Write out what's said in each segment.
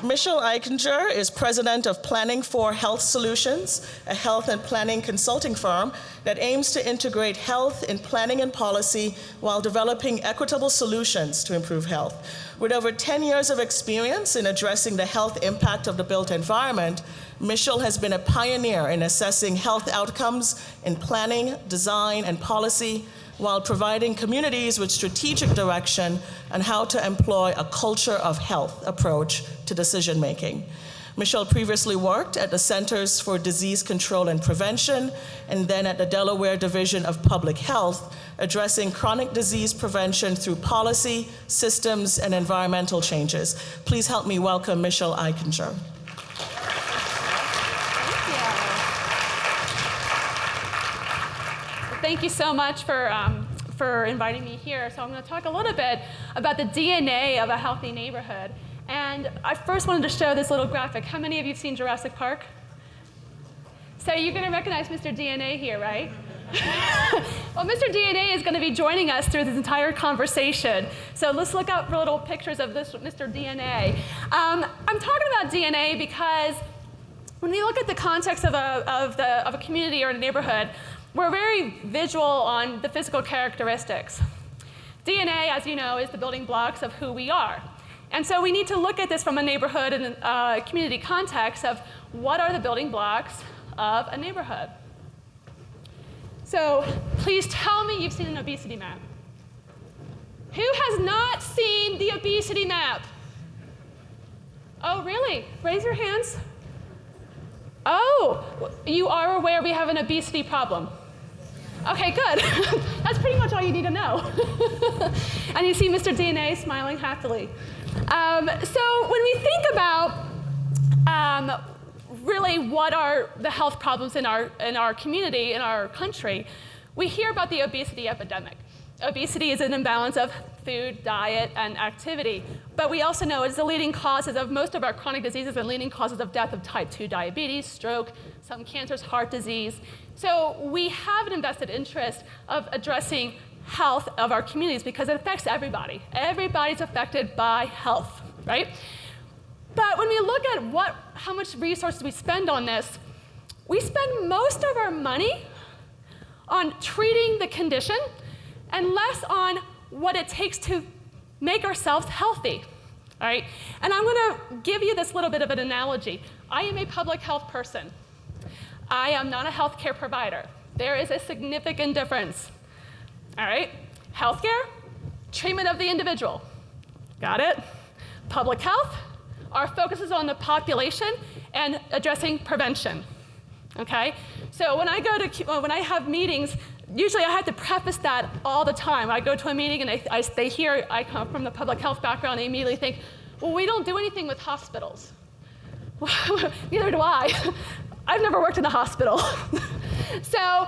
Michelle Eichinger is president of Planning for Health Solutions, a health and planning consulting firm that aims to integrate health in planning and policy while developing equitable solutions to improve health. With over 10 years of experience in addressing the health impact of the built environment, Michelle has been a pioneer in assessing health outcomes in planning, design, and policy, while providing communities with strategic direction on how to employ a culture of health approach to decision making. Michelle previously worked at the Centers for Disease Control and Prevention, and then at the Delaware Division of Public Health, addressing chronic disease prevention through policy, systems, and environmental changes. Please help me welcome Michelle Eichinger. Thank you so much for inviting me here. So I'm going to talk a little bit about the DNA of a healthy neighborhood. And I first wanted to show this little graphic. How many of you have seen Jurassic Park? So you're going to recognize Mr. DNA here, right? Well, Mr. DNA is going to be joining us through this entire conversation. So let's look out for little pictures of this Mr. DNA. I'm talking about DNA because when we look at the context of a community or a neighborhood, we're very visual on the physical characteristics. DNA, as you know, is the building blocks of who we are. And so we need to look at this from a neighborhood and a community context of what are the building blocks of a neighborhood. So please tell me you've seen an obesity map. Who has not seen the obesity map? Oh, really? Raise your hands. Oh, you are aware we have an obesity problem. Okay, good. That's pretty much all you need to know. And you see Mr. DNA smiling happily. So when we think about really what are the health problems in our community, in our country, we hear about the obesity epidemic. Obesity is an imbalance of food, diet, and activity. But we also know it's the leading causes of most of our chronic diseases and leading causes of death of type 2 diabetes, stroke, some cancers, heart disease. So we have an invested interest of addressing health of our communities because it affects everybody. Everybody's affected by health, right? But when we look at how much resources we spend on this, we spend most of our money on treating the condition and less on what it takes to make ourselves healthy, all right? And I'm gonna give you this little bit of an analogy. I am a public health person. I am not a healthcare provider. There is a significant difference, all right? Healthcare, treatment of the individual. Got it? Public health, our focus is on the population and addressing prevention, okay? So when I have meetings, usually I have to preface that all the time. I go to a meeting and they hear I come from the public health background, they immediately think, well, we don't do anything with hospitals. Neither do I. I've never worked in a hospital. So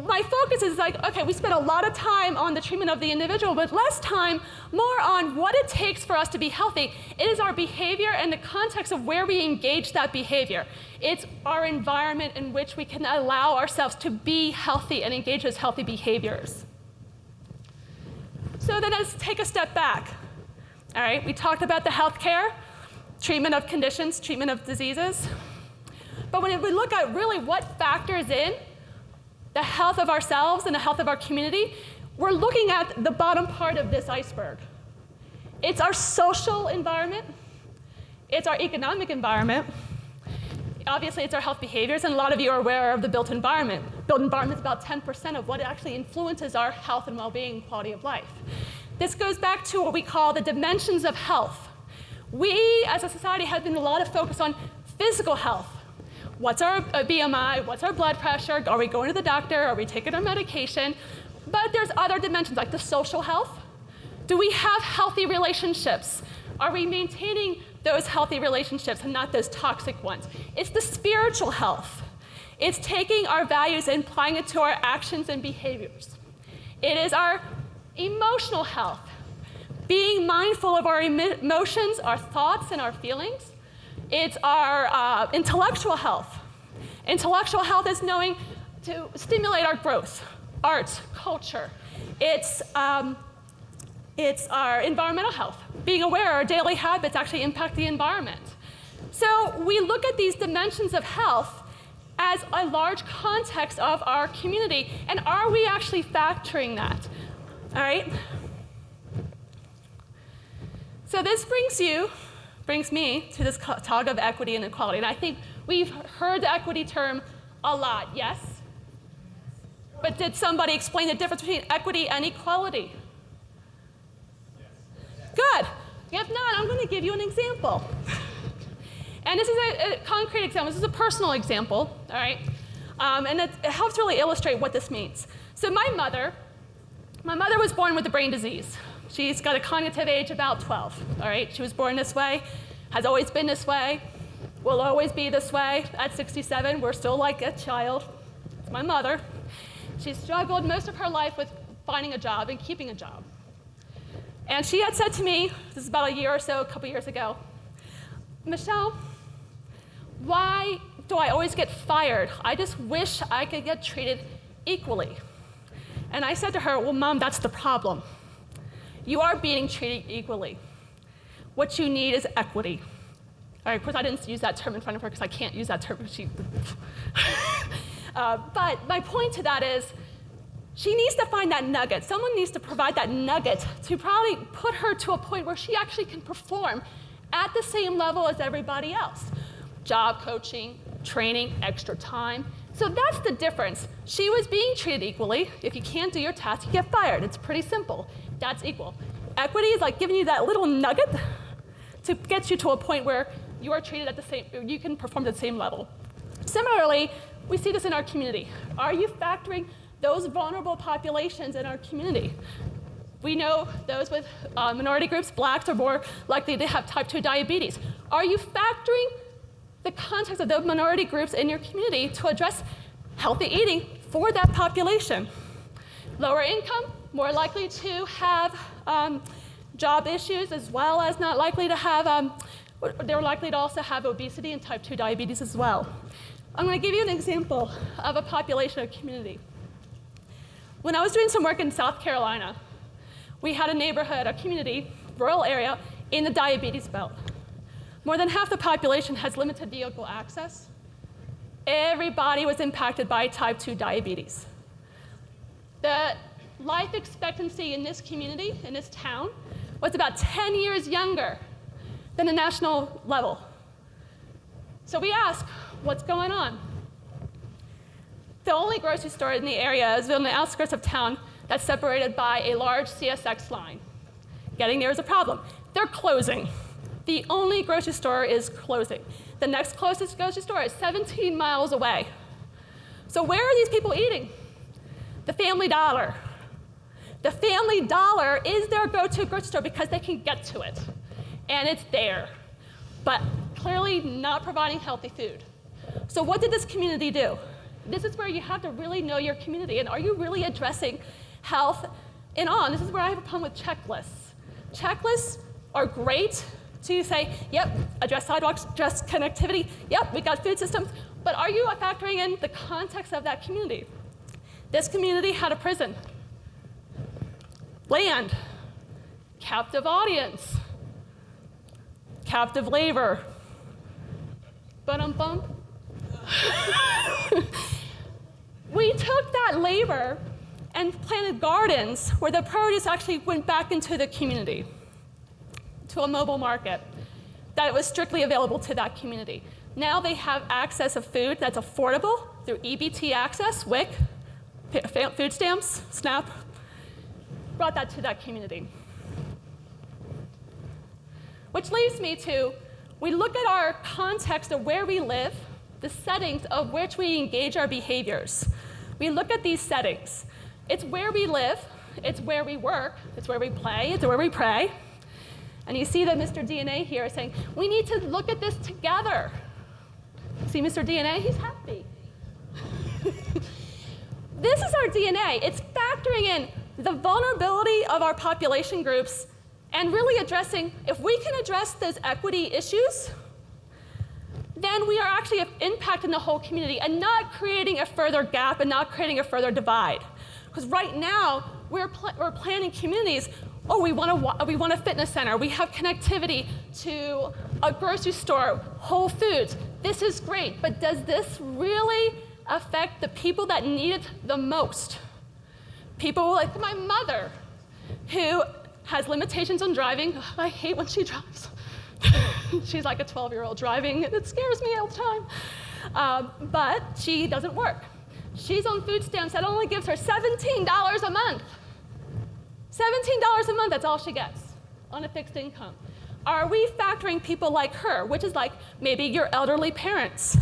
my focus is like, okay, we spend a lot of time on the treatment of the individual, but less time, more on what it takes for us to be healthy. It is our behavior and the context of where we engage that behavior. It's our environment in which we can allow ourselves to be healthy and engage those healthy behaviors. So then let's take a step back. All right, we talked about the healthcare, treatment of conditions, treatment of diseases. But when we look at really what factors in the health of ourselves and the health of our community, we're looking at the bottom part of this iceberg. It's our social environment, it's our economic environment, obviously it's our health behaviors, and a lot of you are aware of the built environment. Built environment is about 10% of what actually influences our health and well-being, quality of life. This goes back to what we call the dimensions of health. We, as a society, have been a lot of focus on physical health. What's our BMI? What's our blood pressure? Are we going to the doctor? Are we taking our medication? But there's other dimensions like the social health. Do we have healthy relationships? Are we maintaining those healthy relationships and not those toxic ones? It's the spiritual health. It's taking our values and applying it to our actions and behaviors. It is our emotional health, being mindful of our emotions, our thoughts, and our feelings. It's our intellectual health. Intellectual health is knowing to stimulate our growth, arts, culture. It's our environmental health, being aware our daily habits actually impact the environment. So we look at these dimensions of health as a large context of our community, and are we actually factoring that? All right? So this brings me to this talk of equity and equality, and I think we've heard the equity term a lot, yes? But did somebody explain the difference between equity and equality? Good. If not, I'm going to give you an example. And this is a concrete example. This is a personal example, all right? And it helps really illustrate what this means. So my mother was born with a brain disease. She's got a cognitive age about 12, all right? She was born this way, has always been this way, will always be this way. At 67, we're still like a child. It's my mother. She struggled most of her life with finding a job and keeping a job. And she had said to me, this is about a year or so, a couple years ago, Michelle, why do I always get fired? I just wish I could get treated equally. And I said to her, well, Mom, that's the problem. You are being treated equally. What you need is equity. All right, of course, I didn't use that term in front of her because I can't use that term. But my point to that is, she needs to find that nugget. Someone needs to provide that nugget to probably put her to a point where she actually can perform at the same level as everybody else. Job coaching, training, extra time. So that's the difference. She was being treated equally. If you can't do your task, you get fired. It's pretty simple. That's equal. Equity is like giving you that little nugget to get you to a point where you are treated at the same, you can perform at the same level. Similarly, we see this in our community. Are you factoring those vulnerable populations in our community? We know those with minority groups, blacks, are more likely to have type 2 diabetes. Are you factoring the context of those minority groups in your community to address healthy eating for that population? Lower income, more likely to have job issues, as well as not likely to have, they're likely to also have obesity and type 2 diabetes as well. I'm going to give you an example of a population or community. When I was doing some work in South Carolina, we had a neighborhood, a community, rural area in the diabetes belt. More than half the population has limited vehicle access. Everybody was impacted by type 2 diabetes. The life expectancy in this community, in this town, was about 10 years younger than the national level. So we ask, what's going on? The only grocery store in the area is on the outskirts of town that's separated by a large CSX line. Getting there is a problem. They're closing. The only grocery store is closing. The next closest grocery store is 17 miles away. So where are these people eating? The Family Dollar. The Family Dollar is their go-to grocery store because they can get to it. And it's there, but clearly not providing healthy food. So what did this community do? This is where you have to really know your community, and are you really addressing health and on? This is where I have a problem with checklists. Checklists are great to say, yep, address sidewalks, address connectivity, yep, we got food systems, but are you factoring in the context of that community? This community had a prison, land, captive audience, captive labor, bum. We took that labor and planted gardens where the produce actually went back into the community, to a mobile market that was strictly available to that community. Now they have access of food that's affordable through EBT access, WIC, food stamps, SNAP, brought that to that community. Which leads me to, we look at our context of where we live, the settings of which we engage our behaviors. We look at these settings. It's where we live, it's where we work, it's where we play, it's where we pray. And you see that Mr. DNA here is saying, we need to look at this together. See Mr. DNA? He's happy. This is our DNA. It's factoring in the vulnerability of our population groups and really addressing, if we can address those equity issues, then we are actually impacting the whole community and not creating a further gap and not creating a further divide. Because right now, we're planning communities. Oh, we want a fitness center. We have connectivity to a grocery store, Whole Foods. This is great, but does this really affect the people that need it the most? People like my mother, who has limitations on driving. I hate when she drives. She's like a 12-year-old driving, and it scares me all the time. But she doesn't work. She's on food stamps that only gives her $17 a month. $17 a month, that's all she gets on a fixed income. Are we factoring people like her, which is like maybe your elderly parents?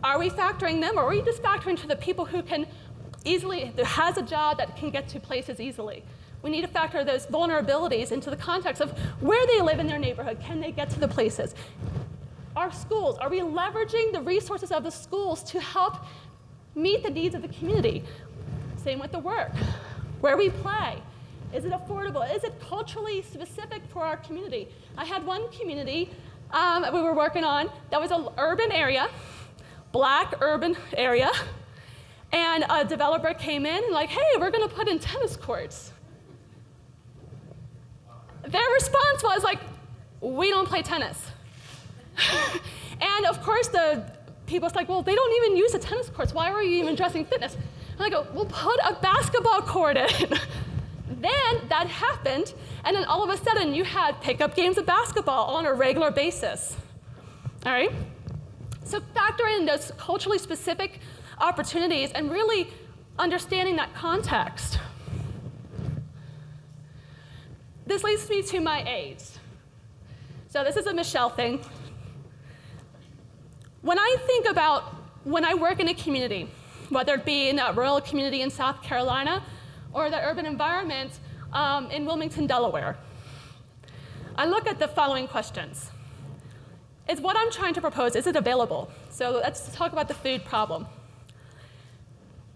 Are we factoring them, or are we just factoring to the people who can easily, that has a job that can get to places easily? We need to factor those vulnerabilities into the context of where they live in their neighborhood. Can they get to the places? Our schools, are we leveraging the resources of the schools to help meet the needs of the community? Same with the work. Where we play, is it affordable? Is it culturally specific for our community? I had one community we were working on that was an urban area, Black urban area, and a developer came in and like, hey, we're gonna put in tennis courts. Their response was like, we don't play tennis. And of course the people's like, well, they don't even use the tennis courts. Why are you even addressing fitness? And I go, we'll put a basketball court in. Then that happened, and then all of a sudden you had pickup games of basketball on a regular basis. All right? So factor in those culturally specific opportunities and really understanding that context. This leads me to my A's. So this is a Michelle thing. When I think about when I work in a community, whether it be in a rural community in South Carolina or the urban environment in Wilmington, Delaware, I look at the following questions. Is what I'm trying to propose, is it available? So let's talk about the food problem.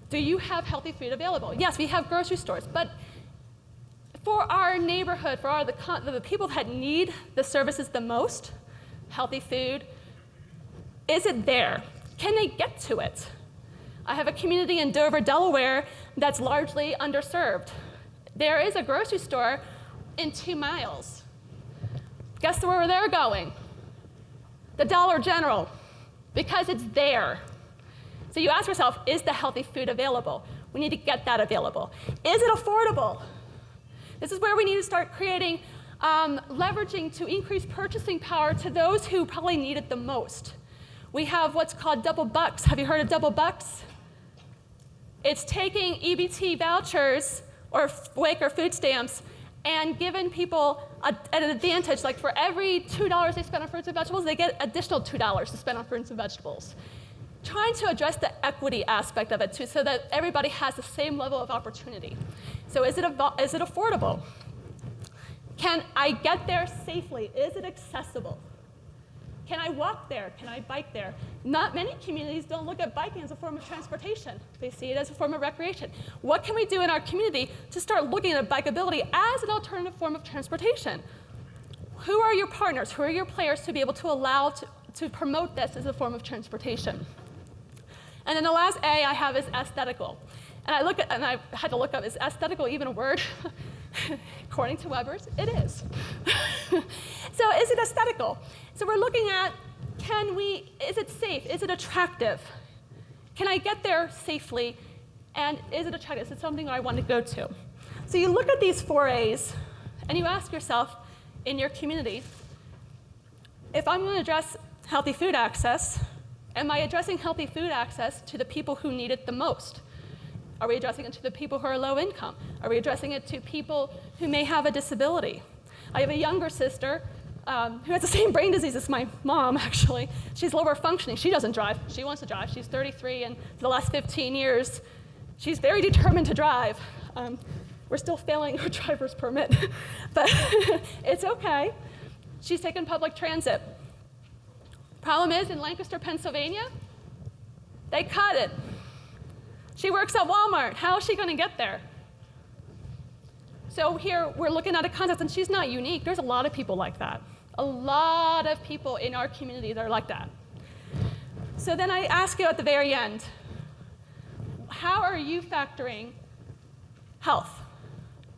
Do you have healthy food available? Yes, we have grocery stores, but for our neighborhood, for the people that need the services the most, healthy food, is it there? Can they get to it? I have a community in Dover, Delaware that's largely underserved. There is a grocery store in 2 miles. Guess where they're going? The Dollar General, because it's there. So you ask yourself, is the healthy food available? We need to get that available. Is it affordable? This is where we need to start creating, leveraging to increase purchasing power to those who probably need it the most. We have what's called double bucks. Have you heard of double bucks? It's taking EBT vouchers or WIC or food stamps and giving people an advantage. Like for every $2 they spend on fruits and vegetables, they get additional $2 to spend on fruits and vegetables. Trying to address the equity aspect of it too, so that everybody has the same level of opportunity. So is it affordable? Can I get there safely? Is it accessible? Can I walk there? Can I bike there? Not many communities don't look at biking as a form of transportation. They see it as a form of recreation. What can we do in our community to start looking at bikeability as an alternative form of transportation? Who are your partners? Who are your players to be able to allow to promote this as a form of transportation? And then the last A I have is aesthetical. And I had to look up, is aesthetical even a word? According to Weber's, it is. So is it aesthetical? So we're looking at, is it safe? Is it attractive? Can I get there safely? And is it attractive? Is it something I want to go to? So you look at these 4 A's, and you ask yourself, in your community, if I'm going to address healthy food access, am I addressing healthy food access to the people who need it the most? Are we addressing it to the people who are low income? Are we addressing it to people who may have a disability? I have a younger sister who has the same brain disease as my mom, actually. She's lower functioning. She doesn't drive. She wants to drive. She's 33, and for the last 15 years, she's very determined to drive. We're still failing her driver's permit, but it's okay. She's taken public transit. Problem is, in Lancaster, Pennsylvania, they cut it. She works at Walmart. How is she going to get there? So here we're looking at a context, and she's not unique. There's a lot of people like that. A lot of people in our community that are like that. So then I ask you at the very end, how are you factoring health?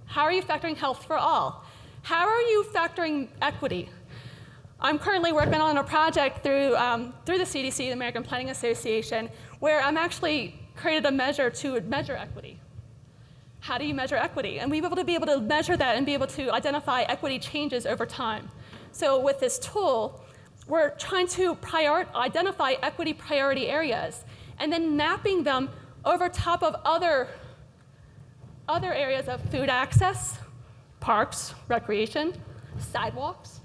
How are you factoring health for all? How are you factoring equity? I'm currently working on a project through the CDC, the American Planning Association, where I'm actually created a measure to measure equity. How do you measure equity? And we will be able to measure that and be able to identify equity changes over time. So with this tool, we're trying to identify equity priority areas and then mapping them over top of other areas of food access, parks, recreation, sidewalks.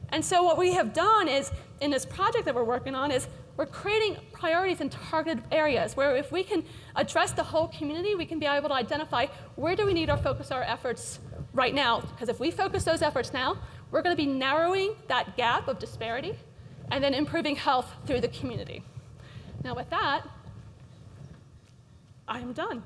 And so what we have done is, in this project that we're working on, is we're creating priorities in targeted areas where if we can address the whole community, we can be able to identify where do we need to focus our efforts right now. Because if we focus those efforts now, we're going to be narrowing that gap of disparity and then improving health through the community. Now with that, I am done.